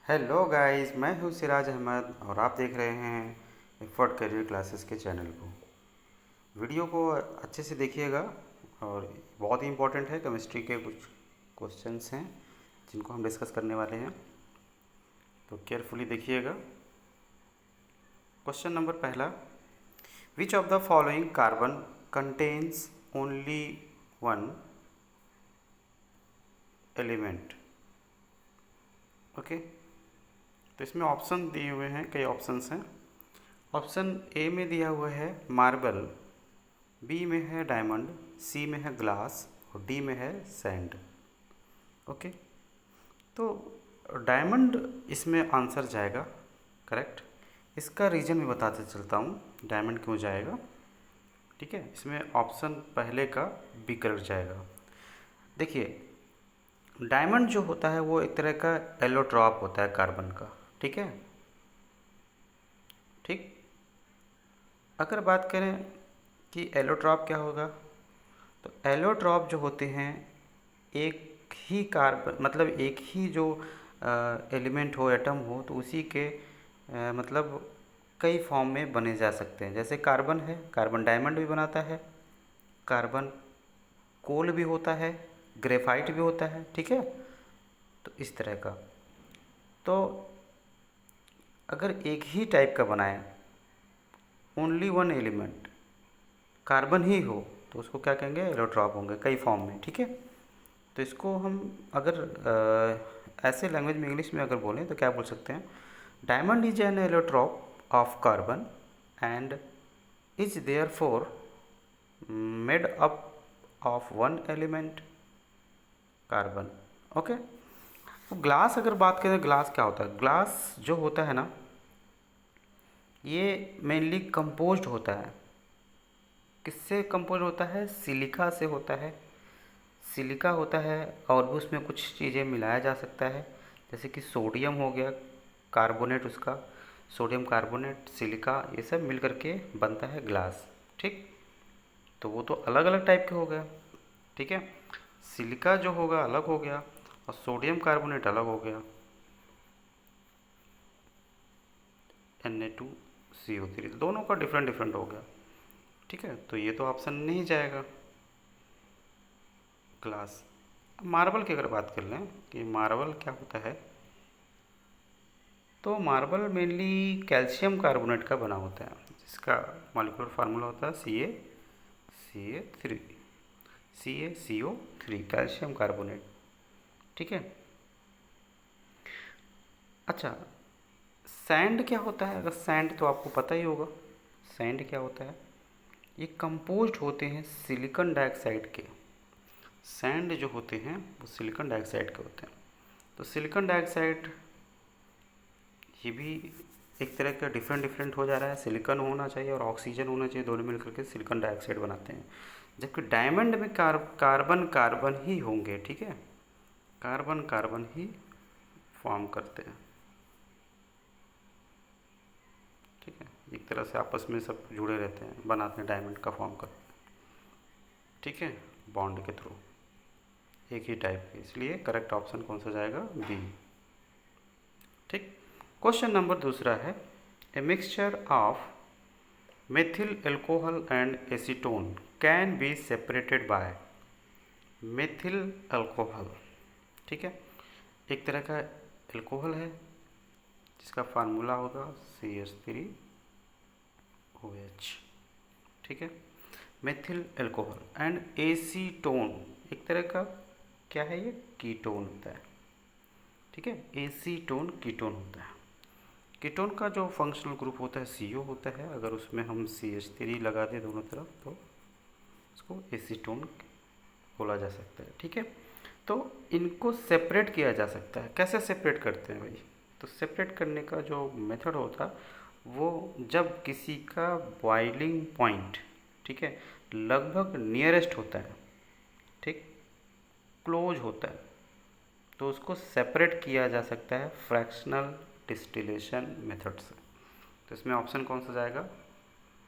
Hello guys, मैं हूँ सिराज अहमद और आप देख रहे हैं एफर्ट करियर क्लासेस के चैनल को। वीडियो को अच्छे से देखिएगा और बहुत ही इम्पोर्टेंट है। केमिस्ट्री के कुछ क्वेश्चंस हैं जिनको हम डिस्कस करने वाले हैं, तो केयरफुली देखिएगा। क्वेश्चन नंबर पहला, which of the following carbon contains only one element. Okay, तो इसमें ऑप्शन दिए हुए हैं, कई ऑप्शंस हैं। ऑप्शन ए में दिया हुआ है मार्बल, बी में है डायमंड, सी में है ग्लास और डी में है सैंड। ओके, तो डायमंड इसमें आंसर जाएगा करेक्ट। इसका रीज़न भी बताते चलता हूँ डायमंड क्यों जाएगा। ठीक है, इसमें ऑप्शन पहले का बी करेक्ट जाएगा। देखिए, डायमंड जो होता है वो एक तरह का एलोट्रॉप होता है कार्बन का। ठीक है, ठीक। अगर बात करें कि एलोट्रॉप क्या होगा, तो एलोट्रॉप जो होते हैं एक ही कार्बन, मतलब एक ही जो एलिमेंट हो, एटम हो, तो उसी के मतलब कई फॉर्म में बने जा सकते हैं। जैसे कार्बन है, कार्बन डायमंड भी बनाता है, कार्बन कोल भी होता है, ग्रेफाइट भी होता है। ठीक है, तो इस तरह का। तो अगर एक ही टाइप का बनाए, ओनली वन एलिमेंट कार्बन ही हो, तो उसको क्या कहेंगे, एलोट्रॉप होंगे कई फॉर्म में। ठीक है, तो इसको हम अगर ऐसे लैंग्वेज में, इंग्लिश में अगर बोलें तो क्या बोल सकते हैं, diamond is an allotrope of carbon and is therefore made up of one element carbon. Okay, तो ग्लास अगर बात करें, ग्लास क्या होता है, ग्लास जो होता है ना, ये मेनली कंपोज्ड होता है। किससे कंपोज होता है, सिलिका से होता है। सिलिका होता है और भी उसमें कुछ चीज़ें मिलाया जा सकता है, जैसे कि सोडियम हो गया, कार्बोनेट उसका, सोडियम कार्बोनेट, सिलिका, ये सब मिल करके बनता है ग्लास। ठीक, तो वो तो अलग अलग टाइप के हो गया। ठीक है, सिलिका जो होगा अलग हो गया और सोडियम कार्बोनेट अलग हो गया, Na2CO3, दोनों का डिफरेंट डिफरेंट हो गया। ठीक है, तो ये तो ऑप्शन नहीं जाएगा ग्लास। मार्बल की अगर बात कर लें कि मार्बल क्या होता है, तो मार्बल मेनली कैल्शियम कार्बोनेट का बना होता है, जिसका मॉलिक्यूलर फार्मूला होता है CaCO3, कैल्शियम कार्बोनेट। ठीक है, अच्छा, सैंड क्या होता है, अगर सैंड तो आपको पता ही होगा। सैंड क्या होता है, ये कंपोज्ड होते हैं सिलिकॉन डाइऑक्साइड के। सैंड जो होते हैं वो सिलिकॉन डाइऑक्साइड के होते हैं। तो सिलिकॉन डाइऑक्साइड ये भी एक तरह का डिफरेंट डिफरेंट हो जा रहा है। सिलिकॉन होना चाहिए और ऑक्सीजन होना चाहिए, दोनों मिलकर के सिलिकॉन डाइऑक्साइड बनाते हैं। जबकि डायमंड में कार्बन कार्बन ही होंगे। ठीक है, कार्बन कार्बन ही फॉर्म करते हैं। ठीक है, एक तरह से आपस में सब जुड़े रहते हैं, बनाते हैं, डायमंड का फॉर्म करते हैं। ठीक है, बॉन्ड के थ्रू, एक ही टाइप के, इसलिए करेक्ट ऑप्शन कौन सा जाएगा, बी। ठीक, क्वेश्चन नंबर दूसरा है, a mixture of methyl alcohol and acetone can be separated by. Methyl alcohol, ठीक है, एक तरह का एल्कोहल है जिसका फार्मूला होगा CH3OH। ठीक है, मेथिल एल्कोहल एंड एसीटोन एक तरह का क्या है, ये कीटोन होता है। ठीक है, एसीटोन कीटोन होता है। कीटोन का जो फंक्शनल ग्रुप होता है CO होता है। अगर उसमें हम CH3 लगा दें दोनों तरफ तो उसको एसीटोन बोला जा सकता है। ठीक है, तो इनको सेपरेट किया जा सकता है। कैसे सेपरेट करते हैं भाई, तो सेपरेट करने का जो मेथड होता है वो जब किसी का बॉइलिंग पॉइंट, ठीक है, लगभग नियरेस्ट होता है, ठीक, क्लोज होता है, तो उसको सेपरेट किया जा सकता है फ्रैक्शनल डिस्टिलेशन मेथड से। तो इसमें ऑप्शन कौन सा जाएगा,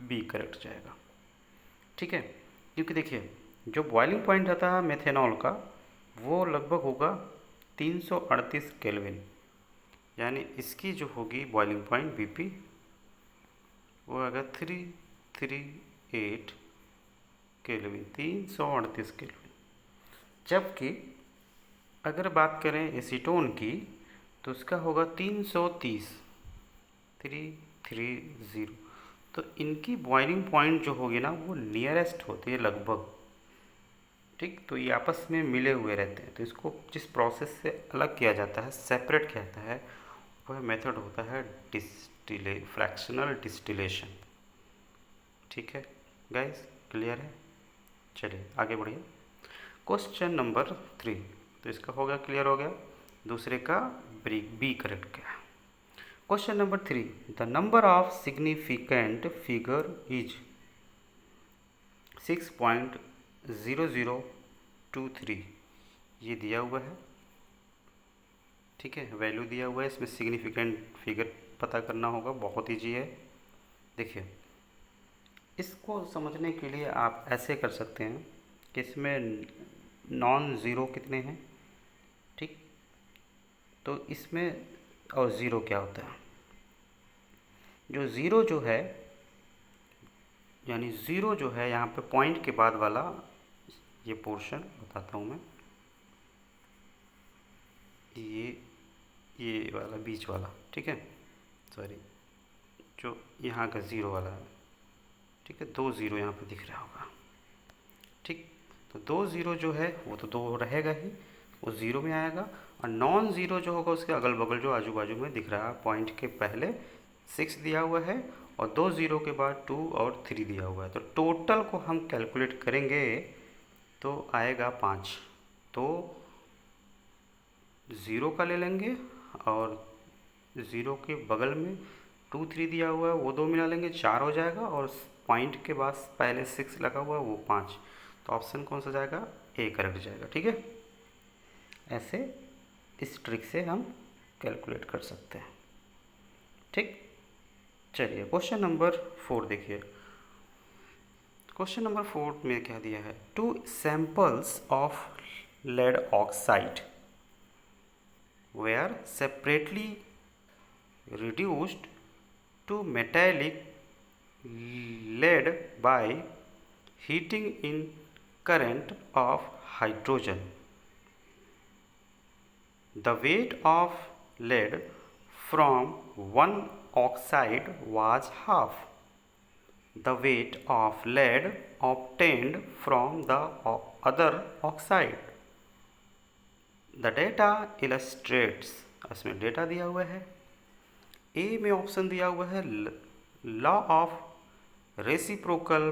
बी करेक्ट जाएगा। ठीक है, क्योंकि देखिए जो बॉइलिंग पॉइंट रहता है मेथेनॉल का वो लगभग होगा 338 केल्विन। यानी इसकी जो होगी बॉइलिंग पॉइंट बीपी वो आएगा 338 केल्विन, 338 केल्विन। जबकि अगर बात करें एसीटोन की तो उसका होगा 330, 330। तो इनकी बॉइलिंग पॉइंट जो होगी ना वो नियरेस्ट होती है लगभग, ठीक। तो ये आपस में मिले हुए रहते हैं। तो इसको जिस प्रोसेस से अलग किया जाता है, सेपरेट किया जाता है, वह मेथड होता है फ्रैक्शनल डिस्टिलेशन। ठीक है गाइस, क्लियर है? चलिए आगे बढ़िए। क्वेश्चन नंबर 3, तो इसका हो गया, क्लियर हो गया। दूसरे का बी करेक्ट गया। Question number 3, the number of significant figure is 6.0023, ये दिया हुआ है, ठीक है, वैल्यू दिया हुआ है। इसमें सिग्निफिकेंट फिगर पता करना होगा, बहुत ईजी है। देखिए, इसको समझने के लिए आप ऐसे कर सकते हैं कि इसमें नॉन ज़ीरो कितने हैं, ठीक। तो इसमें और ज़ीरो क्या होता है, जो ज़ीरो जो है, यानी ज़ीरो जो है यहाँ पे पॉइंट के बाद वाला ये पोर्शन बताता हूँ मैं, ये वाला बीच वाला, ठीक है, सॉरी, जो यहाँ का ज़ीरो वाला है, ठीक है, 2 ज़ीरो यहाँ पे दिख रहा होगा, ठीक। तो 2 ज़ीरो जो है वो तो 2 रहेगा ही, वो ज़ीरो में आएगा। और नॉन ज़ीरो जो होगा उसके अगल बगल जो आजू बाजू में दिख रहा है, पॉइंट के पहले 6 दिया हुआ है और 2 ज़ीरो के बाद 2 और 3 दिया हुआ है। तो टोटल को हम कैलकुलेट करेंगे तो आएगा 5। तो ज़ीरो का ले लेंगे और ज़ीरो के बगल में 2 3 दिया हुआ है, वो 2 मिला लेंगे, 4 हो जाएगा। और पॉइंट के बाद पहले 6 लगा हुआ है, वो 5। तो ऑप्शन कौन सा जाएगा? ए करेक्ट जाएगा, ठीक है। ऐसे इस ट्रिक से हम कैलकुलेट कर सकते हैं, ठीक। चलिए क्वेश्चन नंबर 4 देखिए। क्वेश्चन नंबर 4 में क्या दिया है? 2 samples of lead oxide were separately reduced to metallic lead by heating in current of hydrogen. The weight of lead from one oxide was half the weight of lead obtained from the other oxide. The data illustrates, इसमें data दिया हुआ है। A में option दिया हुआ है law of reciprocal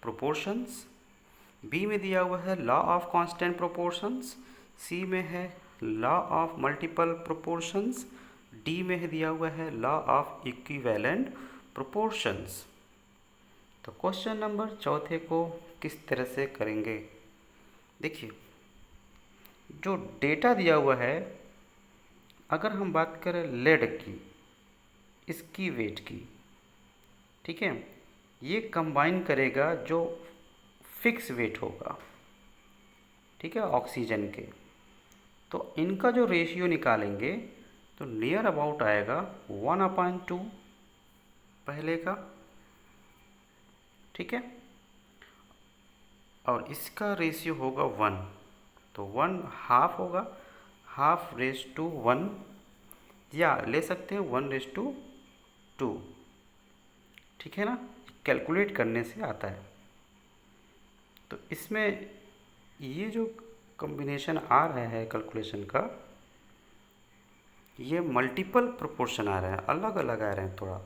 proportions, B में दिया हुआ है law of constant proportions, C में है law of multiple proportions, D में है दिया हुआ है लॉ ऑफ इक्विवेलेंट प्रोपोर्शंस। तो क्वेश्चन नंबर 4 को किस तरह से करेंगे? देखिए, जो डेटा दिया हुआ है, अगर हम बात करें लेड की, इसकी वेट की, ठीक है, ये कंबाइन करेगा जो फिक्स वेट होगा, ठीक है, ऑक्सीजन के। तो इनका जो रेशियो निकालेंगे तो नियर अबाउट आएगा 1/2 पहले का, ठीक है, और इसका रेशियो होगा 1, तो 1 हाफ होगा, हाफ रेज टू 1, या ले सकते हैं 1:2, ठीक है ना, कैलकुलेट करने से आता है। तो इसमें ये जो कॉम्बिनेशन आ रहा है कैलकुलेशन का, ये मल्टीपल प्रोपोर्शन आ रहा है, अलग अलग आ रहे हैं थोड़ा,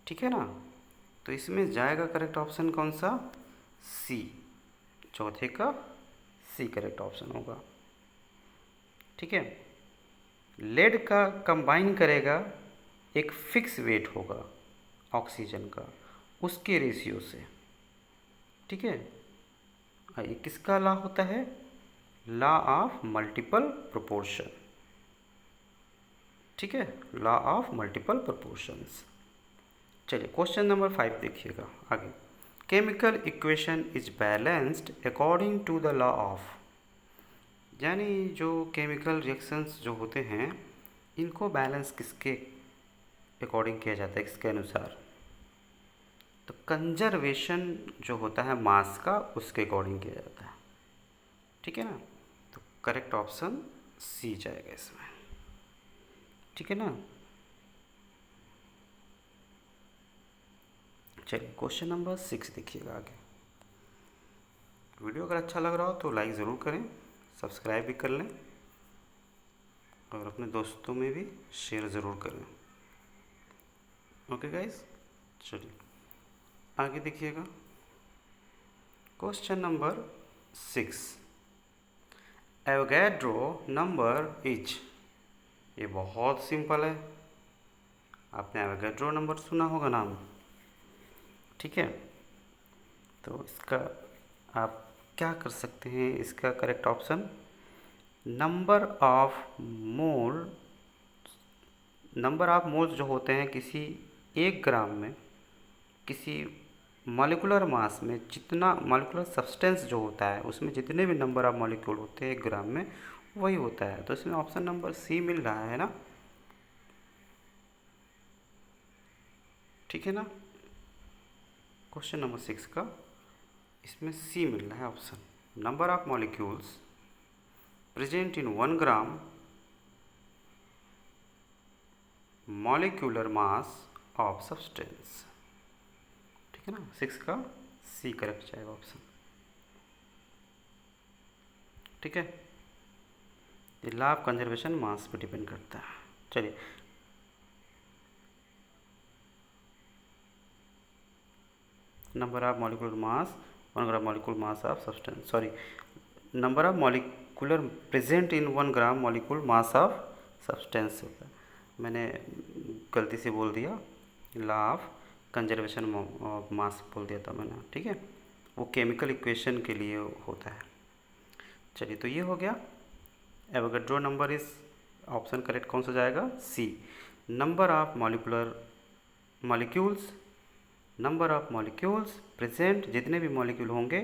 ठीक है ना। तो इसमें जाएगा करेक्ट ऑप्शन कौन सा? सी, चौथे का सी करेक्ट ऑप्शन होगा, ठीक है। लेड का कंबाइन करेगा, एक फिक्स वेट होगा ऑक्सीजन का, उसके रेशियो से, ठीक है। ये किसका लॉ होता है? लॉ ऑफ मल्टीपल प्रोपोर्शन, ठीक है, लॉ ऑफ मल्टीपल प्रोपोर्शंस। चलिए क्वेश्चन नंबर 5 देखिएगा आगे। Chemical equation is balanced according to the law of, यानी जो केमिकल रिएक्शंस जो होते हैं इनको बैलेंस किसके अकॉर्डिंग किया जाता है, किसके अनुसार? तो कंजर्वेशन जो होता है मास का, उसके अकॉर्डिंग किया जाता है। ठीक है ना? तो करेक्ट ऑप्शन सी जाएगा इसमें। ठीक है ना? चलिए क्वेश्चन नंबर 6 देखिएगा आगे। वीडियो अगर अच्छा लग रहा हो तो लाइक ज़रूर करें, सब्सक्राइब भी कर लें और अपने दोस्तों में भी शेयर ज़रूर करें। ओके गाइस, चलिए आगे देखिएगा। Question number 6, Avogadro number is. ये बहुत सिंपल है, आपने एवोगैड्रो नंबर सुना होगा नाम। ठीक है, तो इसका आप क्या कर सकते हैं, इसका correct option number of moles जो होते हैं किसी 1 ग्राम में, किसी मॉलिक्यूलर मास में जितना मॉलिक्यूलर सब्सटेंस जो होता है उसमें जितने भी नंबर ऑफ मॉलिक्यूल होते हैं 1 ग्राम में, वही होता है। तो इसमें ऑप्शन नंबर सी मिल रहा है ना। ठीक है ना? क्वेश्चन नंबर 6 का इसमें सी मिल रहा है option, number of molecules present in 1 gram molecular mass of substance. ठीक है ना? 6 का सी करेक्ट जाएगा ऑप्शन। ठीक है, ये लॉ ऑफ कंजर्वेशन मास पे डिपेंड करता है। चलिए number of molecular mass 1 gram molecule mass of substance, sorry, number of molecular present in 1 gram molecule mass of substance होता है। मैंने गलती से बोल दिया, law of conservation of mass बोल दिया था मैंने। ठीक है, वो केमिकल इक्वेशन के लिए होता है। चलिए तो ये हो गया। एवोगैड्रो नंबर इस ऑप्शन करेक्ट कौन सा जाएगा? सी, नंबर ऑफ मॉलिक्यूल्स प्रेजेंट, जितने भी मॉलिक्यूल होंगे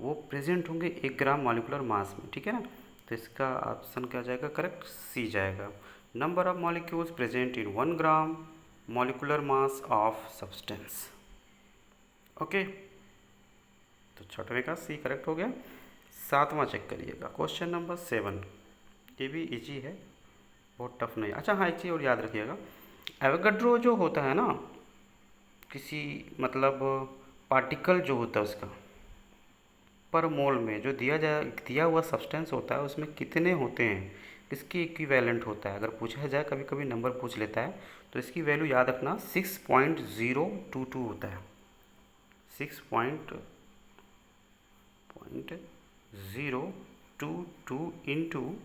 वो प्रेजेंट होंगे 1 ग्राम मॉलिक्यूलर मास में। ठीक है ना? तो इसका ऑप्शन क्या जाएगा? करेक्ट सी जाएगा, number of molecules present in 1 gram molecular mass of substance. Okay, तो 6वें का सी करेक्ट हो गया। 7वां चेक करिएगा, क्वेश्चन नंबर 7। ये भी इजी है, बहुत टफ नहीं। अच्छा हाँ, एक चीज़ और याद रखिएगा, एवोगैड्रो जो होता है ना, किसी मतलब पार्टिकल जो होता है उसका पर मोल में जो दिया हुआ सब्सटेंस होता है उसमें कितने होते हैं, किसकी इक्विवेलेंट होता है। अगर पूछा जाए, कभी कभी नंबर पूछ लेता है, तो इसकी वैल्यू याद रखना 6.022 होता है। 6.022 इंटू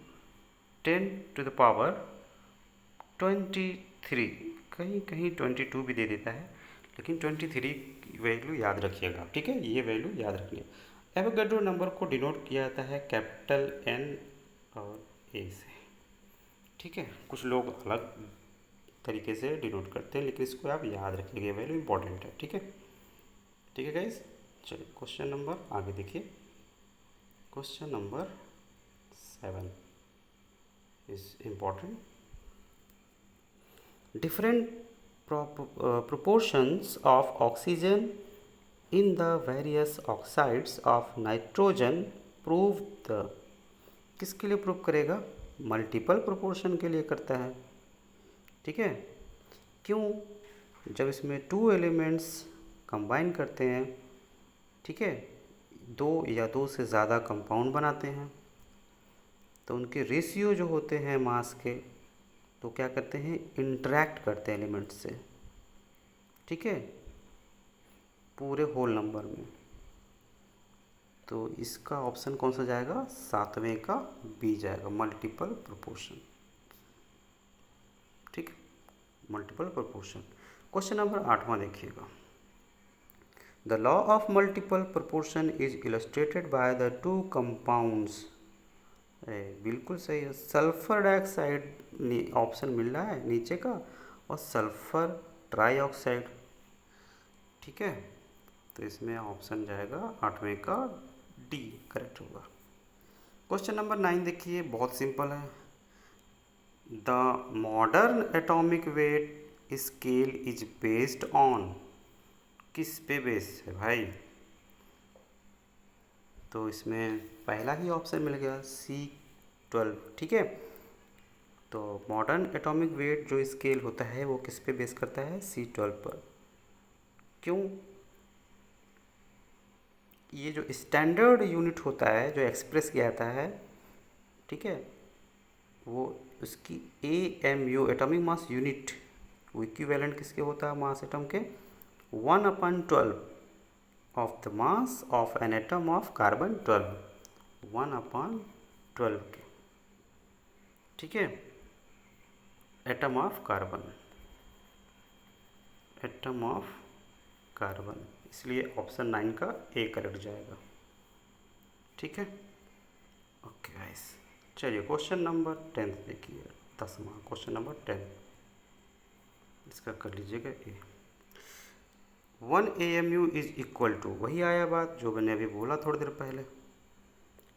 10⁻23, कहीं कहीं 22 भी दे देता है, लेकिन 23 की वैल्यू याद रखिएगा। ठीक है, ये वैल्यू याद रखनी है। एवोगैड्रो नंबर को डिनोट किया जाता है कैपिटल एन और ए से। ठीक है, कुछ लोग अलग तरीके से डिनोट करते हैं, लेकिन इसको आप याद रखिएगा, ये वैल्यू इंपॉर्टेंट है। ठीक है, ठीक है गाइस, चलिए क्वेश्चन नंबर आगे देखिए। Question number 7 is important. Different proportions of oxygen in the various oxides of nitrogen prove the, किसके लिए प्रूव करेगा? मल्टीपल प्रोपोर्शन के लिए करता है। ठीक है, क्यों? जब इसमें 2 एलिमेंट्स कंबाइन करते हैं, ठीक है, 2 या 2 से ज़्यादा कंपाउंड बनाते हैं, तो उनके रेशियो जो होते हैं मास के, तो क्या करते हैं? इंटरैक्ट करते हैं एलिमेंट से। ठीक है, पूरे होल नंबर में। तो इसका ऑप्शन कौन सा जाएगा? 7वें का बी जाएगा, मल्टीपल प्रोपोर्शन। ठीक, मल्टीपल प्रोपोर्शन। क्वेश्चन नंबर 8वां देखिएगा। The law of multiple proportion is illustrated by the 2 compounds. बिल्कुल सही है, सल्फर डाइऑक्साइड ऑप्शन मिल रहा है नीचे का, और सल्फर ट्राईऑक्साइड। ठीक है, तो इसमें ऑप्शन जाएगा 8वें का डी करेक्ट होगा। क्वेश्चन नंबर 9 देखिए, बहुत सिंपल है। The modern atomic weight scale is based on, किस पे बेस्ड है भाई? तो इसमें पहला ही ऑप्शन मिल गया C12, ठीक है। तो मॉडर्न एटॉमिक वेट जो स्केल होता है वो किस पे बेस करता है? C12 पर। क्यों? ये जो स्टैंडर्ड यूनिट होता है जो एक्सप्रेस किया जाता है, ठीक है, वो उसकी AMU एटॉमिक मास यूनिट, वो इक्विवेलेंट किसके होता है मास एटम के? 1/12 of the mass of an atom of carbon 12, 1/12 के, ठीक है, atom of carbon, atom of carbon. इसलिए ऑप्शन 9 का ए करेक्ट जाएगा, ठीक है। ओके गाइस, चलिए क्वेश्चन नंबर 10 देखिए, 10वां क्वेश्चन नंबर 10, इसका कर लीजिएगा ए। 1 AMU इज इक्वल टू, वही आया बात जो मैंने अभी बोला थोड़ी देर पहले,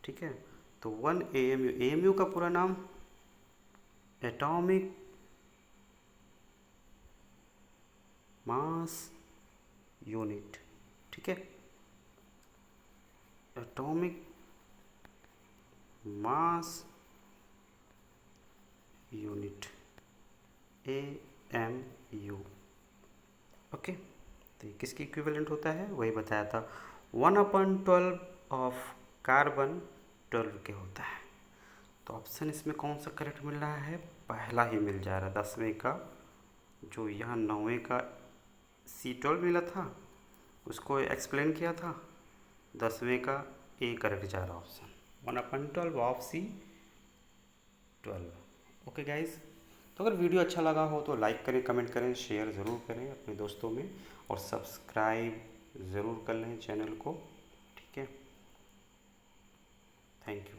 ठीक है। तो 1 AMU, AMU का पूरा नाम एटॉमिक मास यूनिट, ठीक है, atomic mass unit, AMU, okay. तो ये किसकी इक्विवेलेंट होता है? वही बताया था, 1/12 ऑफ कार्बन 12 के होता है। तो ऑप्शन इसमें कौन सा करेक्ट मिल रहा है? पहला ही मिल जा रहा है, 10वें का, जो यहाँ 9वें का C12 मिला था उसको एक्सप्लेन किया था, 10वें का ए करेक्ट जा रहा option, 1/12 of C12। Okay guys, तो अगर वीडियो अच्छा लगा हो तो लाइक करें, कमेंट करें, शेयर ज़रूर करें अपने दोस्तों में, और सब्सक्राइब ज़रूर कर लें चैनल को, ठीक है। Thank you.